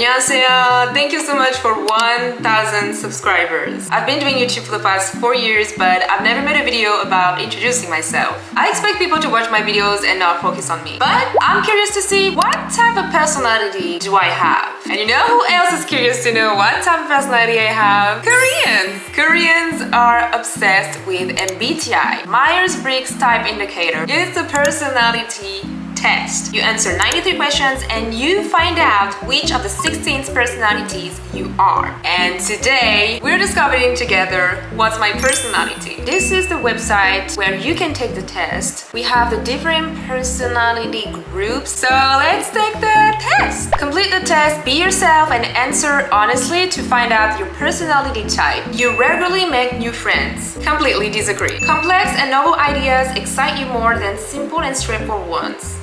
안녕하세요. Thank you so much for 1,000 subscribers. I've been doing YouTube for the past 4 years, but I've never made a video about introducing myself. I expect people to watch my videos and not focus on me. But I'm curious to see what type of personality do I have? And you know who else is curious to know what type of personality I have? Koreans! Koreans are obsessed with MBTI, Myers-Briggs Type Indicator. It's a personality test. You answer 93 questions and you find out which of the 16 personalities you are. And today we're discovering together what's my personality. This is the website where you can take the test. We have the different personality groups. So let's take the test. Complete the test, be yourself, and answer honestly to find out your personality type. You regularly make new friends. Completely disagree. Complex and novel ideas excite you more than simple and straightforward ones.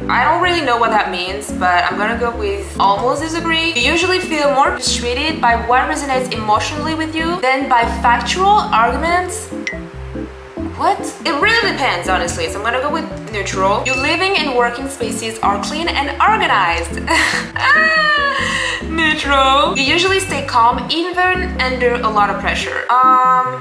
I don't really know what that means, but I'm gonna go with almost disagree. You usually feel more persuaded by what resonates emotionally with you than by factual arguments. What? It really depends, honestly, so I'm gonna go with neutral. Your living and working spaces are clean and organized. Neutral. You usually stay calm even under a lot of pressure.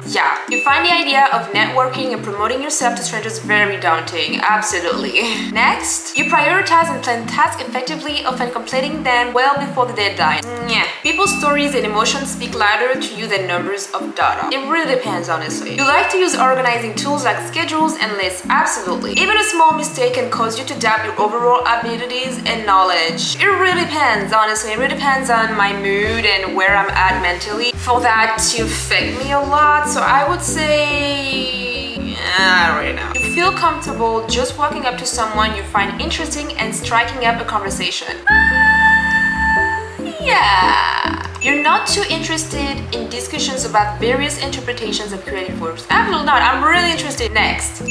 Yeah. You find the idea of networking and promoting yourself to strangers very daunting. Absolutely. Next, you prioritize and plan tasks effectively, often completing them well before the deadline. Yeah. People's stories and emotions speak louder to you than numbers of data. It really depends, honestly. You like to use organizing tools like schedules and lists. Absolutely. Even a small mistake can cause you to doubt your overall abilities and knowledge. It really depends, honestly. It really depends on my mood and where I'm at mentally for that to affect me a lot. So I would say, I don't really know. You feel comfortable just walking up to someone you find interesting and striking up a conversation. Yeah. You're not too interested in discussions about various interpretations of creative works. Absolutely not. I'm really interested. Next.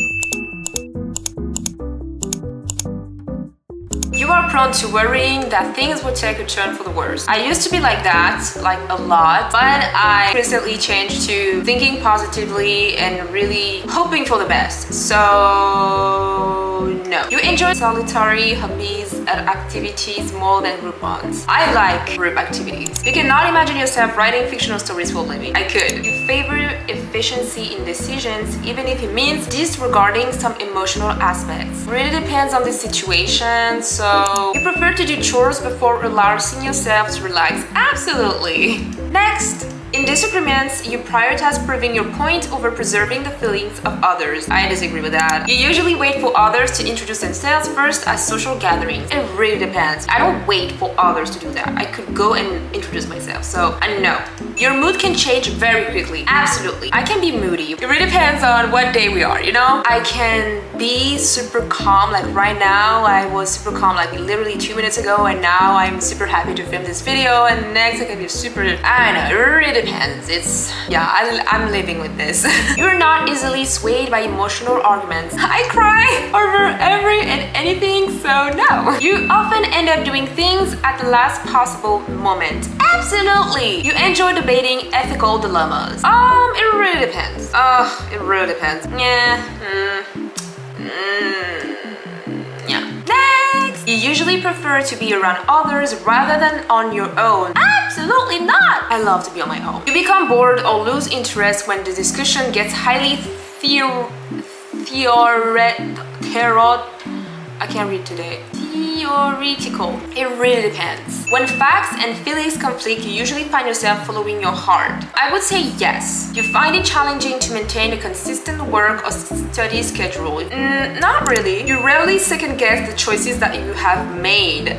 You are prone to worrying that things will take a turn for the worse. I used to be like that, like a lot, but I recently changed to thinking positively and really hoping for the best. So, no. You enjoy solitary hobbies and activities more than group ones. I like group activities. You cannot imagine yourself writing fictional stories for a living. I could. You favor efficiency in decisions, even if it means disregarding some emotional aspects. Really depends on the situation, so you prefer to do chores before allowing yourself to relax. Absolutely. Next. In disagreements, you prioritize proving your point over preserving the feelings of others. I disagree with that. You usually wait for others to introduce themselves first at social gatherings. It really depends. I don't wait for others to do that. I could go and introduce myself. So, I know. Your mood can change very quickly. Absolutely. I can be moody. It really depends on what day we are, you know? I can be super calm. Like right now, I was super calm like literally 2 minutes ago, and now I'm super happy to film this video, and next I can be super, I don't know, it really depends. It's, yeah, I'm living with this. You're not easily swayed by emotional arguments. I cry over every and anything, so no. You often end up doing things at the last possible moment. Absolutely. You enjoy debating ethical dilemmas. It really depends. It really depends. Yeah. Yeah. Next. You usually prefer to be around others rather than on your own. Absolutely not! I love to be on my own. You become bored or lose interest when the discussion gets highly I can't read today. Theoretical. It really depends. When facts and feelings conflict, you usually find yourself following your heart. I would say yes. You find it challenging to maintain a consistent work or study schedule. Not really. You rarely second guess the choices that you have made.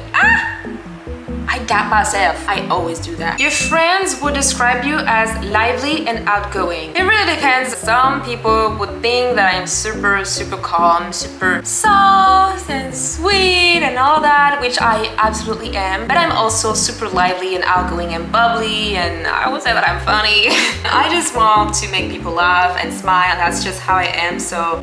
I doubt myself. I always do that. Your friends would describe you as lively and outgoing. It really depends. Some people would think that I'm super calm, super soft and sweet and all that, which I absolutely am. But I'm also super lively and outgoing and bubbly, and I would say that I'm funny. I just want to make people laugh and smile. That's just how I am, so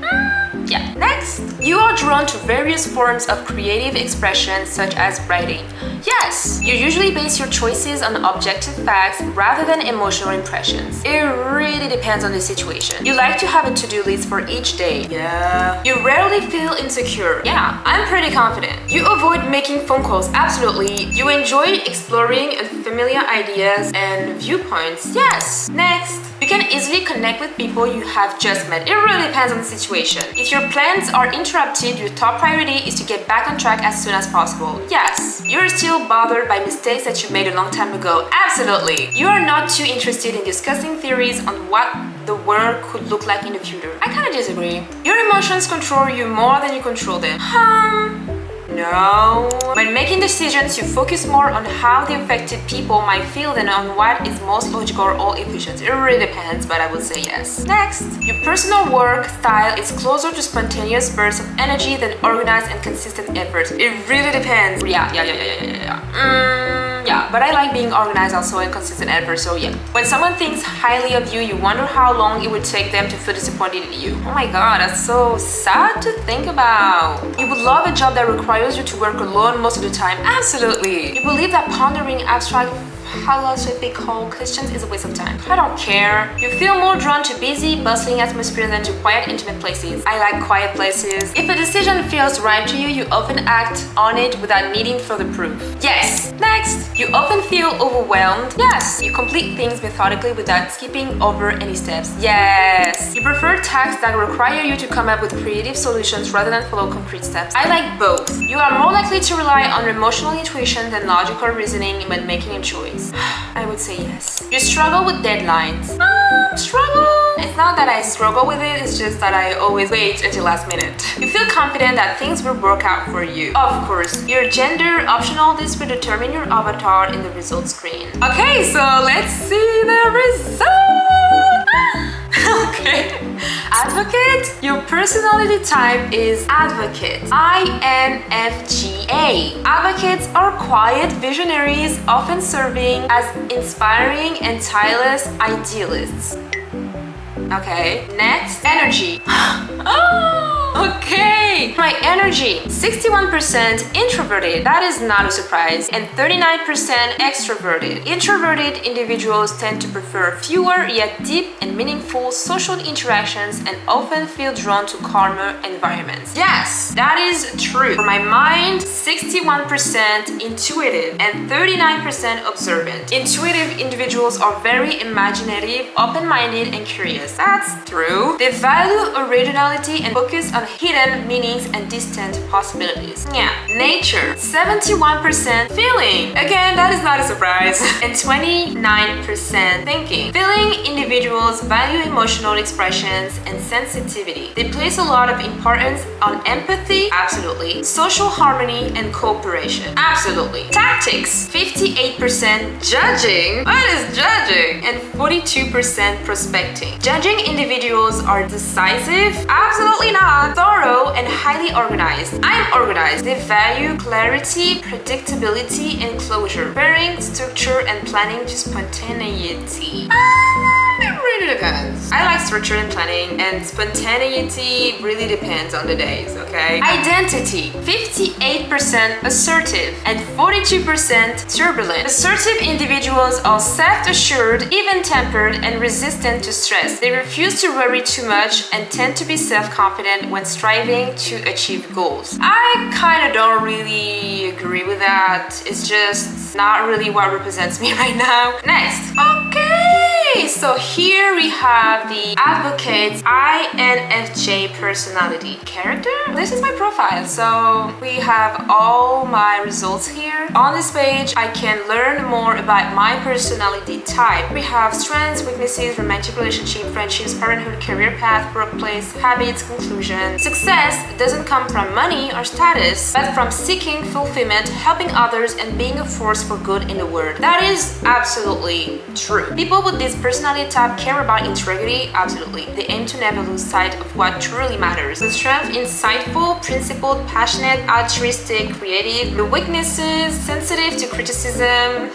yeah. Next, you are drawn to various forms of creative expression such as writing. Yes, you usually base your choices on objective facts rather than emotional impressions. It really depends on the situation. You like to have a to-do list for each day. Yeah. You rarely feel insecure. Yeah, I'm pretty confident. You You avoid making phone calls. Absolutely. You enjoy exploring unfamiliar ideas and viewpoints. Yes. Next. You can easily connect with people you have just met. It really depends on the situation. If your plans are interrupted, your top priority is to get back on track as soon as possible. Yes. You're still bothered by mistakes that you made a long time ago. Absolutely. You are not too interested in discussing theories on what the world could look like in the future. I kind of disagree. Your emotions control you more than you control them. No. When making decisions, you focus more on how the affected people might feel than on what is most logical or efficient. It really depends, but I would say yes. Next, your personal work style is closer to spontaneous bursts of energy than organized and consistent effort. It really depends. Yeah, but I like being organized also and consistent effort, so yeah. When someone thinks highly of you, you wonder how long it would take them to feel disappointed in you. Oh my god, that's so sad to think about. You would love a job that requires you to work alone most of the time. Absolutely. You believe that pondering abstract philosophical questions is a waste of time. I don't care. You feel more drawn to busy, bustling atmosphere than to quiet, intimate places. I like quiet places. If a decision feels right to you, you often act on it without needing further proof. Yes. Next, you often feel overwhelmed. Yes. You complete things methodically without skipping over any steps. Yes. You prefer tasks that require you to come up with creative solutions rather than follow concrete steps. I like both. You are more likely to rely on emotional intuition than logical reasoning when making a choice. I would say yes. You struggle with deadlines. Struggle? It's not that I struggle with it, it's just that I always wait until last minute. You feel confident that things will work out for you. Of course, your gender optional. This will determine your avatar in the results screen. Okay, so let's see the result. Okay. Advocate. Your personality type is advocate. INFJA. Advocates are quiet visionaries, often serving as inspiring and tireless idealists. Okay, next, energy. Okay, my energy, 61% introverted, that is not a surprise, and 39% extroverted. Introverted individuals tend to prefer fewer yet deep and meaningful social interactions and often feel drawn to calmer environments. Yes, that is true. For my mind, 61% intuitive and 39% observant. Intuitive individuals are very imaginative, open-minded, and curious. That's true. They value originality and focus on hidden meanings and distant possibilities. Yeah. Nature, 71% feeling. Again, that is not a surprise. And 29% thinking. Feeling individuals value emotional expressions and sensitivity. They place a lot of importance on empathy, absolutely. Social harmony and cooperation, absolutely. Tactics, 58% judging. What is judging? And 42% prospecting. Judging individuals are decisive? Absolutely not. Thorough and highly organized. I'm organized. They value clarity, predictability, and closure, preferring structure and planning to spontaneity. It really depends. I like structure and planning, and spontaneity really depends on the days, okay? Identity, 58% assertive and 42% turbulent. Assertive individuals are self-assured, even-tempered, and resistant to stress. They refuse to worry too much and tend to be self-confident when striving to achieve goals. I kind of don't really agree with that. It's just not really what represents me right now. Next. Okay, so here we have the advocate's INFJ personality. Character? This is my profile, so we have all my results here. On this page, I can learn more about my personality type. We have strengths, weaknesses, romantic relationship, friendships, parenthood, career path, workplace, habits, conclusion. Success doesn't come from money or status, but from seeking fulfillment, helping others, and being a force for good in the world. That is absolutely true. People with this personality type care about integrity, absolutely. They aim to never lose sight of what truly matters. The strength, insightful, principled, passionate, altruistic, creative. The weaknesses, sensitive to criticism,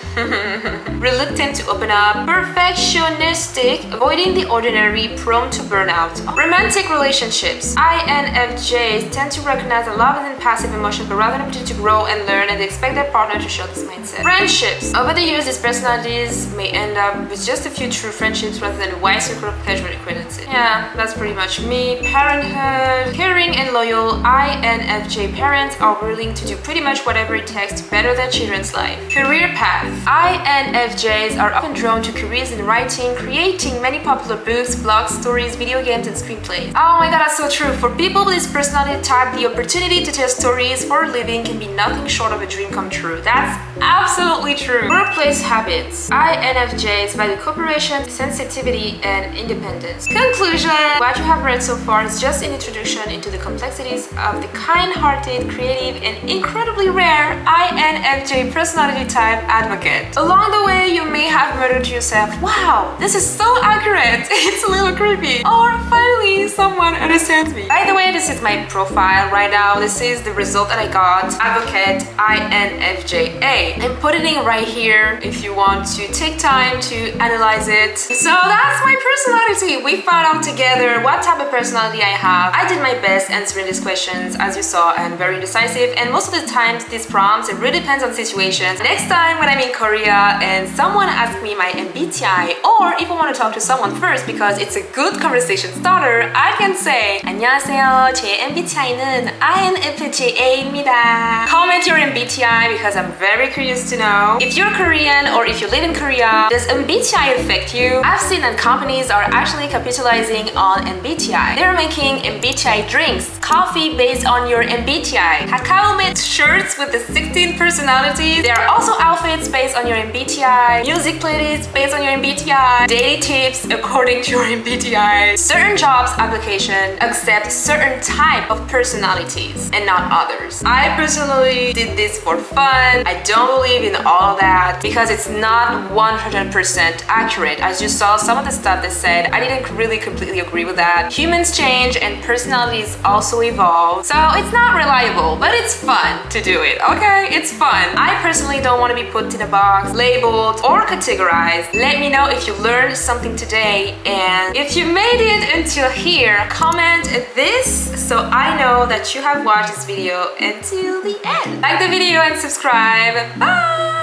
reluctant to open up, perfectionistic, avoiding the ordinary, prone to burnout. Romantic relationships. INFJs tend to recognize that love isn't passive emotion, but rather an opportunity to grow and learn, and they expect their partner to show this mindset. Friendships. Over the years, these personalities may end up with just a few true friendships rather than a wide circle of casual acquaintances. Yeah, that's pretty much me. Parenthood. Caring and loyal, INFJ parents are willing to do pretty much whatever it takes to better their children's life. Career path. INFJs are often drawn to careers in writing, creating many popular books, blogs, stories, video games, and screenplays. Oh my god, that's so true. For people with this personality type, the opportunity to tell stories for a living can be nothing short of a dream come true. That's absolutely true. Workplace habits. INFJs value cooperation, sensitivity, and independence. Conclusion. What you have read so far is just an introduction into the complexities of the kind-hearted, creative, and incredibly rare INFJ personality type advocate. Along the way, you may have muttered to yourself, wow, this is so accurate, it's a little creepy. Or finally, someone understands me. By the way, this is my profile right now. This is the result that I got. Advocate INFJA. I'm putting it right here if you want to take time to analyze it. So that's my personality. We found out together what type of personality I have. I did my best answering these questions. As you saw, I'm very indecisive, and most of the times these prompts, it really depends on situations. Next time when I'm in Korea and someone asks me my MBTI, or if I want to talk to someone first because it's a good conversation starter, I can say 안녕하세요, 제 MBTI는 INFJA입니다. Comment your MBTI because I'm very curious to know. If you're Korean or if you live in Korea, does MBTI affect you? I've seen that companies are actually capitalizing on MBTI. They're making MBTI drinks, coffee based on your MBTI, cacao made shirts with the 16 personalities. There are also outfits based on your MBTI, music playlists based on your MBTI, daily tips according to your MBTI. Certain jobs application accept certain type of personalities and not others. I personally did this for fun. I don't believe in all that because it's not 100% accurate. As you saw, some of the stuff they said, I didn't really completely agree with that. Humans change and personalities also evolve. So it's not reliable, but it's fun to do it, okay? It's fun. I personally don't want to be put in a box, labeled, or categorized. Let me know if you learned something today, and if you made it until here, comment this so I know that you have watched this video until the end. Like the video and subscribe. Bye!